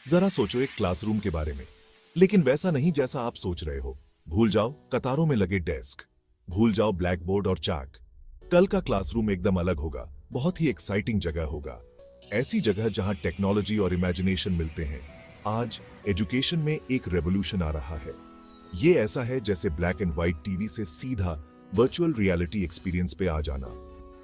जरा सोचो एक क्लासरूम के बारे में, लेकिन वैसा नहीं जैसा आप सोच रहे हो। भूल जाओ कतारों में लगे डेस्क, भूल जाओ ब्लैक बोर्ड और चाक। कल का क्लासरूम एकदम अलग होगा, बहुत ही एक्साइटिंग जगह होगा। ऐसी जगह जहां टेक्नोलॉजी और इमेजिनेशन मिलते हैं। आज एजुकेशन में एक रेवोल्यूशन आ रहा है। ये ऐसा है जैसे ब्लैक एंड व्हाइट टीवी से सीधा वर्चुअल रियलिटी एक्सपीरियंस पे आ जाना।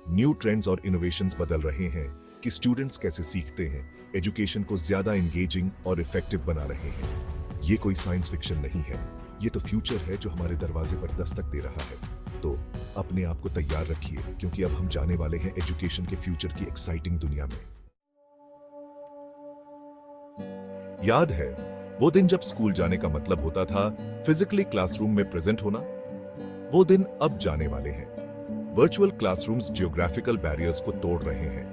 न्यू ट्रेंड्स और इनोवेशंस बदल रहे हैं कि स्टूडेंट्स कैसे सीखते हैं, एजुकेशन को ज्यादा एंगेजिंग और इफेक्टिव बना रहे हैं। ये कोई साइंस फिक्शन नहीं है, ये तो फ्यूचर है जो हमारे दरवाजे पर दस्तक दे रहा है। तो अपने आप को तैयार रखिए, क्योंकि अब हम जाने वाले हैं एजुकेशन के फ्यूचर की एक्साइटिंग दुनिया में। याद है वो दिन जब स्कूल जाने का मतलब होता था फिजिकली क्लासरूम में प्रेजेंट होना? वो दिन अब जाने वाले हैं। वर्चुअल क्लासरूम्स जियोग्राफिकल बैरियर्स को तोड़ रहे हैं।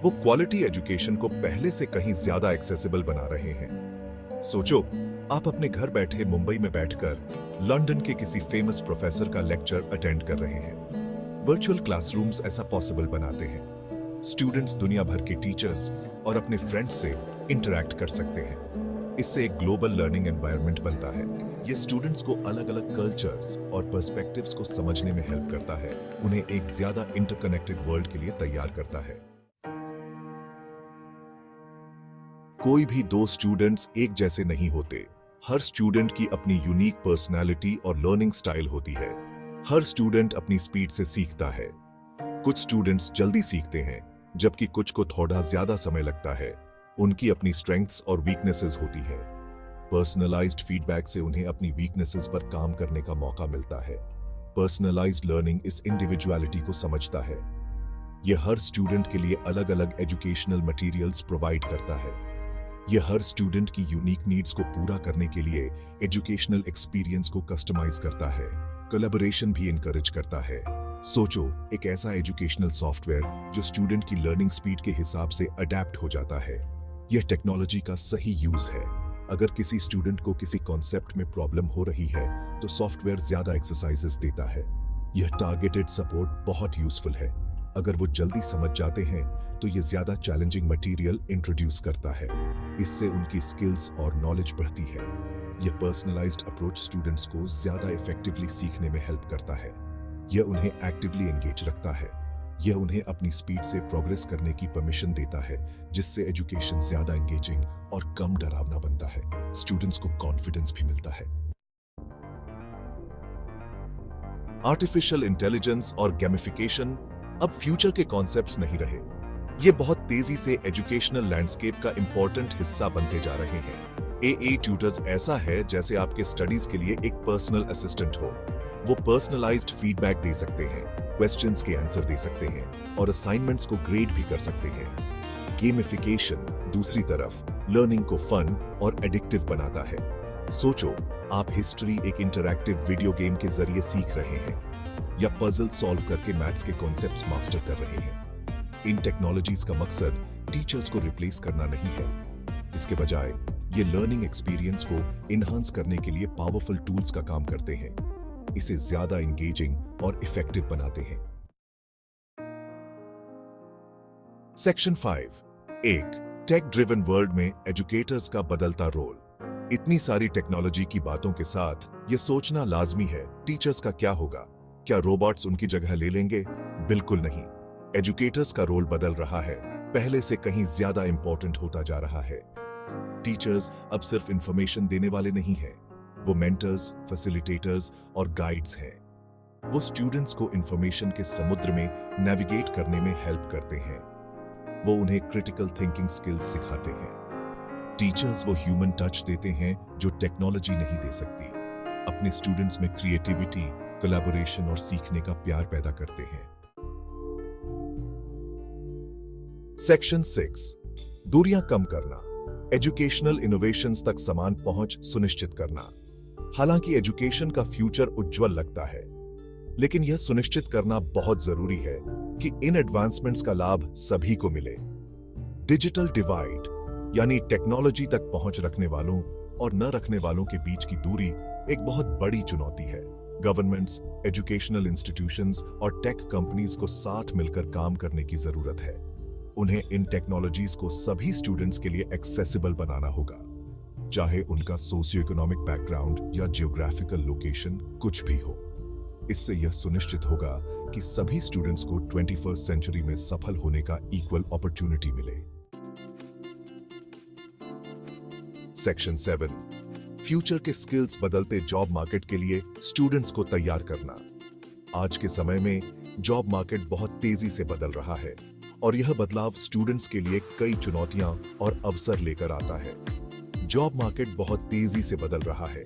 वो क्वालिटी एजुकेशन को पहले से कहीं ज्यादा एक्सेसिबल बना रहे हैं। सोचो, आप अपने घर बैठे मुंबई में बैठकर लंदन के किसी फेमस प्रोफेसर का लेक्चर अटेंड कर रहे हैं। वर्चुअल क्लासरूम्स ऐसा पॉसिबल बनाते हैं। स्टूडेंट्स दुनिया भर के टीचर्स और अपने फ्रेंड्स से इंटरैक्ट कर सकते हैं। इससे एक ग्लोबल लर्निंग एनवायरनमेंट बनता है। ये स्टूडेंट्स को अलग अलग कल्चर्स और पर्सपेक्टिव्स को समझने में हेल्प करता है, उन्हें एक ज्यादा इंटरकनेक्टेड वर्ल्ड के लिए तैयार करता है। कोई भी दो स्टूडेंट्स एक जैसे नहीं होते। हर स्टूडेंट की अपनी यूनिक पर्सनालिटी और लर्निंग स्टाइल होती है। हर स्टूडेंट अपनी स्पीड से सीखता है। कुछ स्टूडेंट्स जल्दी सीखते हैं, जबकि कुछ को थोड़ा ज्यादा समय लगता है। उनकी अपनी स्ट्रेंथ्स और वीकनेसेस होती है। पर्सनलाइज्ड फीडबैक से उन्हें अपनी वीकनेसेस पर काम करने का मौका मिलता है। पर्सनलाइज्ड लर्निंग इस इंडिविजुअलिटी को समझता है। यह हर स्टूडेंट के लिए अलग अलग एजुकेशनल मटेरियल्स प्रोवाइड करता है। यह हर स्टूडेंट की यूनिक नीड्स को पूरा करने के लिए एजुकेशनल एक्सपीरियंस को कस्टमाइज करता है। कोलैबोरेशन भी इनकरेज करता है। सोचो, एक ऐसा एजुकेशनल सॉफ्टवेयर जो स्टूडेंट की लर्निंग स्पीड के हिसाब से अडेप्ट हो जाता है। यह टेक्नोलॉजी का सही यूज है। अगर किसी स्टूडेंट को किसी कॉन्सेप्ट में प्रॉब्लम हो रही है तो सॉफ्टवेयर ज्यादा एक्सरसाइजेस देता है। यह टारगेटेड सपोर्ट बहुत यूजफुल है। अगर वो जल्दी समझ जाते हैं तो यह ज्यादा चैलेंजिंग मटेरियल इंट्रोड्यूस करता है। इससे उनकी स्किल्स और नॉलेज बढ़ती है। यह पर्सनलाइज्ड अप्रोच स्टूडेंट्स को ज्यादा इफेक्टिवली सीखने में हेल्प करता है। यह उन्हें एक्टिवली एंगेज रखता है। यह उन्हें अपनी स्पीड से प्रोग्रेस करने की परमिशन देता है, जिससे एजुकेशन ज्यादा एंगेजिंग और कम डरावना बनता है। स्टूडेंट्स को कॉन्फिडेंस भी मिलता है। आर्टिफिशियल इंटेलिजेंस और गेमिफिकेशन अब फ्यूचर के कॉन्सेप्ट्स नहीं रहे। ये बहुत तेजी से एजुकेशनल लैंडस्केप का इंपॉर्टेंट हिस्सा बनते जा रहे हैं। एआई ट्यूटर्स ऐसा है जैसे आपके स्टडीज के लिए एक पर्सनल असिस्टेंट हो। वो पर्सनलाइज्ड फीडबैक दे सकते हैं, क्वेश्चंस के आंसर दे सकते हैं और असाइनमेंट्स को ग्रेड भी कर सकते हैं। गेमिफिकेशन दूसरी तरफ लर्निंग को फन और एडिक्टिव बनाता है। सोचो, आप हिस्ट्री एक इंटरैक्टिव वीडियो गेम के जरिए सीख रहे हैं या पजल सॉल्व करके मैथ्स के कॉन्सेप्ट्स मास्टर कर रहे हैं। इन टेक्नोलॉजीज का मकसद टीचर्स को रिप्लेस करना नहीं है। इसके बजाय ये लर्निंग एक्सपीरियंस को इनहांस करने के लिए पावरफुल टूल्स का काम करते हैं। इसे ज्यादा एंगेजिंग और इफेक्टिव बनाते हैं। सेक्शन 5, एक टेक ड्रिवन वर्ल्ड में एजुकेटर्स का बदलता रोल। इतनी सारी टेक्नोलॉजी की बातों के साथ यह सोचना लाजमी है, टीचर्स का क्या होगा? क्या रोबोट्स उनकी जगह ले लेंगे? बिल्कुल नहीं। एजुकेटर्स का रोल बदल रहा है, पहले से कहीं ज्यादा इंपॉर्टेंट होता जा रहा है। टीचर्स अब सिर्फ इंफॉर्मेशन देने वाले नहीं हैं, वो मेंटर्स, फैसिलिटेटर्स और गाइड्स हैं। वो स्टूडेंट्स को इंफॉर्मेशन के समुद्र में नेविगेट करने में हेल्प करते हैं। वो उन्हें क्रिटिकल थिंकिंग स्किल्स सिखाते हैं। टीचर्स वो ह्यूमन टच देते हैं जो टेक्नोलॉजी नहीं दे सकती। अपने स्टूडेंट्स में क्रिएटिविटी, कोलैबोरेशन और सीखने का प्यार पैदा करते हैं। सेक्शन 6, दूरियां कम करना, एजुकेशनल इनोवेशंस तक समान पहुंच सुनिश्चित करना। हालांकि एजुकेशन का फ्यूचर उज्जवल लगता है, लेकिन यह सुनिश्चित करना बहुत जरूरी है कि इन एडवांसमेंट्स का लाभ सभी को मिले। डिजिटल डिवाइड यानी टेक्नोलॉजी तक पहुंच रखने वालों और न रखने वालों के बीच की दूरी एक बहुत बड़ी चुनौती है। गवर्नमेंट्स, एजुकेशनल इंस्टीट्यूशंस और टेक कंपनीज को साथ मिलकर काम करने की जरूरत है। उन्हें इन टेक्नोलॉजीज को सभी स्टूडेंट्स के लिए एक्सेसिबल बनाना होगा, चाहे उनका सोशियो इकोनॉमिक बैकग्राउंड या जियोग्राफिकल लोकेशन कुछ भी हो। इससे यह सुनिश्चित होगा कि सभी स्टूडेंट्स को 21st सेंचुरी में सफल होने का इक्वल अपॉर्चुनिटी मिले। सेक्शन 7, फ्यूचर के स्किल्स बदलते जॉब मार्केट के लिए स्टूडेंट्स को तैयार करना। आज के समय में जॉब मार्केट बहुत तेजी से बदल रहा है और यह बदलाव स्टूडेंट्स के लिए कई चुनौतियां और अवसर लेकर आता है। जॉब मार्केट बहुत तेजी से बदल रहा है।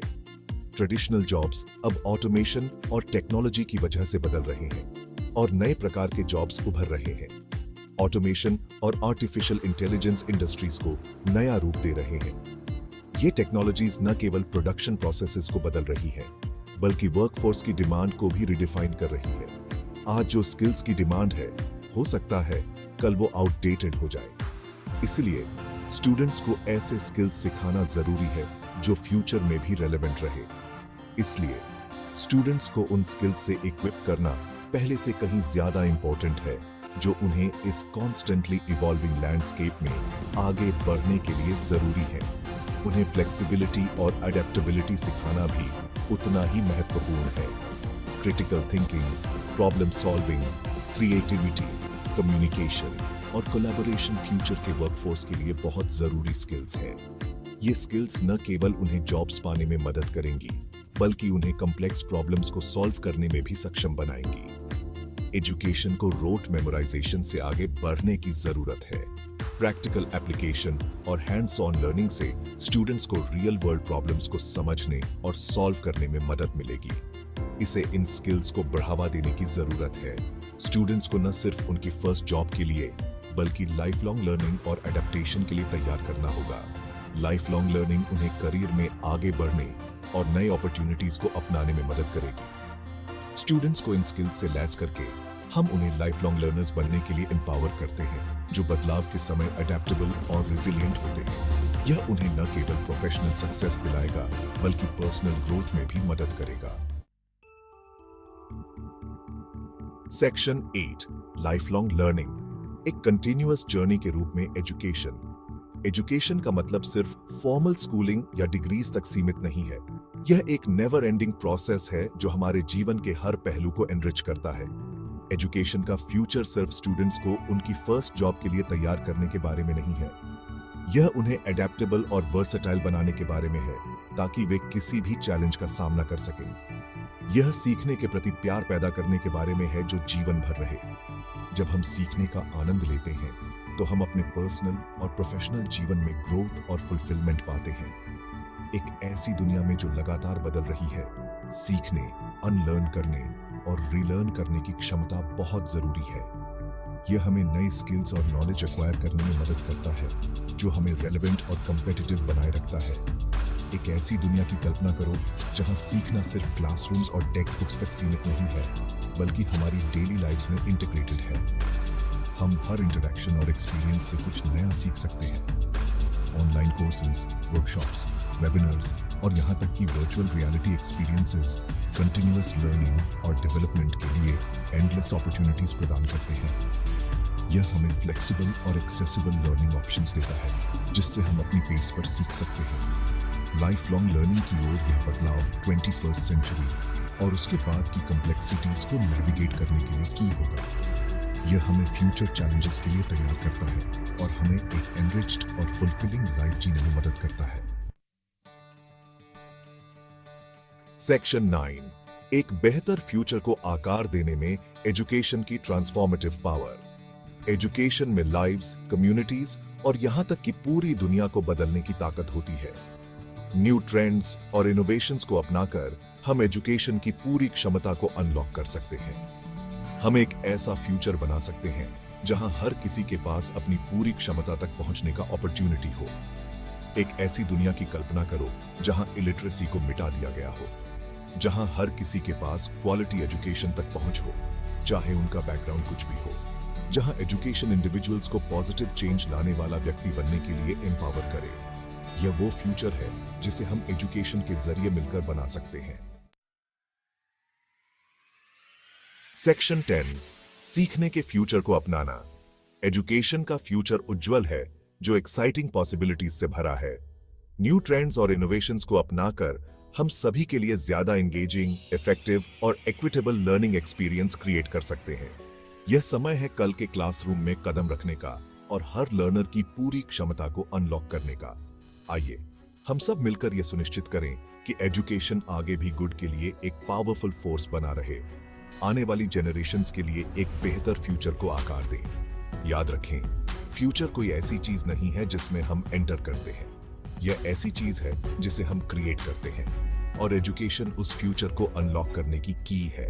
ट्रेडिशनल जॉब्स अब ऑटोमेशन और टेक्नोलॉजी की वजह से बदल रहे हैं और नए प्रकार के जॉब्स उभर रहे हैं। ऑटोमेशन और आर्टिफिशियल इंटेलिजेंस इंडस्ट्रीज को नया रूप दे रहे हैं। ये टेक्नोलॉजीज न केवल प्रोडक्शन प्रोसेसेस को बदल रही है, बल्कि वर्कफोर्स की डिमांड को भी रिडिफाइन कर रही है। आज जो स्किल्स की डिमांड है, हो सकता है कल वो आउटडेटेड हो जाए। इसलिए स्टूडेंट्स को ऐसे स्किल्स सिखाना जरूरी है जो फ्यूचर में भी रेलेवेंट रहे। इसलिए स्टूडेंट्स को उन स्किल्स से इक्विप करना पहले से कहीं ज्यादा इंपॉर्टेंट है, जो उन्हें इस कॉन्स्टेंटली इवॉल्विंग लैंडस्केप में आगे बढ़ने के लिए जरूरी है। उन्हें फ्लेक्सिबिलिटी और अडेप्टेबिलिटी सिखाना भी उतना ही महत्वपूर्ण है। Critical thinking, problem solving, creativity, communication और कोलैबोरेशन फ्यूचर के वर्कफोर्स के लिए बहुत जरूरी स्किल्स हैं। ये स्किल्स न केवल उन्हें जॉब्स पाने में मदद करेंगी, बल्कि उन्हें कॉम्प्लेक्स प्रॉब्लम्स को सॉल्व करने में भी सक्षम बनाएंगी। एजुकेशन को रोट मेमोराइजेशन से आगे बढ़ने की जरूरत है। प्रैक्टिकल एप्लीकेशन और हैंड्स ऑन लर्निंग से स्टूडेंट्स को रियल वर्ल्ड प्रॉब्लम्स को समझने और सॉल्व करने में मदद मिलेगी। इसे इन स्किल्स को बढ़ावा देने की जरूरत है। स्टूडेंट्स को न सिर्फ उनकी फर्स्ट जॉब के लिए, बल्कि लाइफ लॉन्ग लर्निंग और एडेप्टेशन के लिए तैयार करना होगा। लाइफ लॉन्ग लर्निंग उन्हें करियर में आगे बढ़ने और नए अपॉर्चुनिटीज को अपनाने में मदद करेगी। स्टूडेंट्स को इन स्किल्स से लैस करके हम उन्हें लाइफ लॉन्ग लर्नर्स बनने के लिए एम्पावर करते हैं, जो बदलाव के समय अडेप्टेबल और रिजिलियंट होते हैं। यह उन्हें न केवल प्रोफेशनल सक्सेस दिलाएगा, बल्कि पर्सनल ग्रोथ में भी मदद करेगा। सेक्शन 8, लाइफ लॉन्ग लर्निंग एक कंटिन्यूअस जर्नी के रूप में एजुकेशन। एजुकेशन का मतलब सिर्फ फॉर्मल स्कूलिंग या डिग्रीज तक सीमित नहीं है। यह एक नेवर एंडिंग प्रोसेस है जो हमारे जीवन के हर पहलू को एनरिच करता है। एजुकेशन का फ्यूचर सिर्फ स्टूडेंट्स को उनकी फर्स्ट जॉब के लिए तैयार करने के बारे में नहीं है। यह उन्हें एडेप्टेबल और वर्सेटाइल बनाने के बारे में है, ताकि वे किसी भी चैलेंज का सामना कर सकें। यह सीखने के प्रति प्यार पैदा करने के बारे में है जो जीवन भर रहे। जब हम सीखने का आनंद लेते हैं, तो हम अपने पर्सनल और प्रोफेशनल जीवन में ग्रोथ और फुलफिलमेंट पाते हैं। एक ऐसी दुनिया में जो लगातार बदल रही है, सीखने, अनलर्न करने और रीलर्न करने की क्षमता बहुत जरूरी है। यह हमें नई स्किल्स और नॉलेज एक्वायर करने में मदद करता है, जो हमें रेलेवेंट और कम्पिटिटिव बनाए रखता है। एक ऐसी दुनिया की कल्पना करो जहां सीखना सिर्फ क्लासरूम्स और टेक्स्ट बुक्स तक सीमित नहीं है, बल्कि हमारी डेली लाइफ्स में इंटीग्रेटेड है। हम हर इंटरेक्शन और एक्सपीरियंस से कुछ नया सीख सकते हैं। ऑनलाइन कोर्सेज, वर्कशॉप्स, वेबिनार्स और यहाँ तक कि virtual reality experiences continuous learning और डेवलपमेंट के लिए एंडलेस अपॉर्चुनिटीज प्रदान करते हैं। यह हमें फ्लेक्सिबल और एक्सेसिबल लर्निंग ऑप्शंस देता है, जिससे हम अपनी पेस पर सीख सकते हैं। लाइफ लॉन्ग लर्निंग की ओर यह बदलाव 21st सेंचुरी और उसके बाद की कॉम्प्लेक्सिटीज को नेविगेट करने के लिए की होगा। यह हमें फ्यूचर चैलेंजेस के लिए तैयार करता है और हमें एक एनरिच्ड और फुलफिलिंग लाइफ जीने में मदद करता है। सेक्शन 9, एक बेहतर फ्यूचर को आकार देने में एजुकेशन की ट्रांसफॉर्मेटिव पावर। एजुकेशन में लाइव्स, कम्युनिटीज और यहां तक कि पूरी दुनिया को बदलने की ताकत होती है। न्यू ट्रेंड्स और इनोवेशंस को अपनाकर हम एजुकेशन की पूरी क्षमता को अनलॉक कर सकते हैं। हम एक ऐसा फ्यूचर बना सकते हैं जहां हर किसी के पास अपनी पूरी क्षमता तक पहुंचने का अपॉर्चुनिटी हो। एक ऐसी दुनिया की कल्पना करो जहां इलिटरेसी को मिटा दिया गया हो, जहां हर किसी के पास क्वालिटी एजुकेशन तक पहुंच हो, चाहे उनका बैकग्राउंड कुछ भी हो। जहां एजुकेशन इंडिविजुअल्स को पॉजिटिव चेंज लाने वाला व्यक्ति बनने के लिए एम्पावर करे। यह वो फ्यूचर है जिसे हम एजुकेशन के जरिए मिलकर बना सकते हैं। सेक्शन 10, सीखने के फ्यूचर को अपनाना। एजुकेशन का फ्यूचर उज्जवल है, जो एक्साइटिंग पॉसिबिलिटीज से भरा है। न्यू ट्रेंड्स और इनोवेशंस को अपनाकर हम सभी के लिए ज्यादा एंगेजिंग, इफेक्टिव और इक्विटेबल लर्निंग एक्सपीरियंस क्रिएट कर सकते हैं। यह समय है कल के क्लासरूम में कदम रखने का और हर लर्नर की पूरी क्षमता को अनलॉक करने का। आइए हम सब मिलकर यह सुनिश्चित करें कि एजुकेशन आगे भी गुड के लिए एक पावरफुल फोर्स बना रहे, आने वाली जनरेशन्स के लिए एक बेहतर फ्यूचर को आकार दे। याद रखें, फ्यूचर कोई ऐसी चीज नहीं है जिसमें हम एंटर करते हैं। यह ऐसी चीज है जिसे हम क्रिएट करते हैं, और एजुकेशन उस फ्यूचर को अनलॉक करने की की है।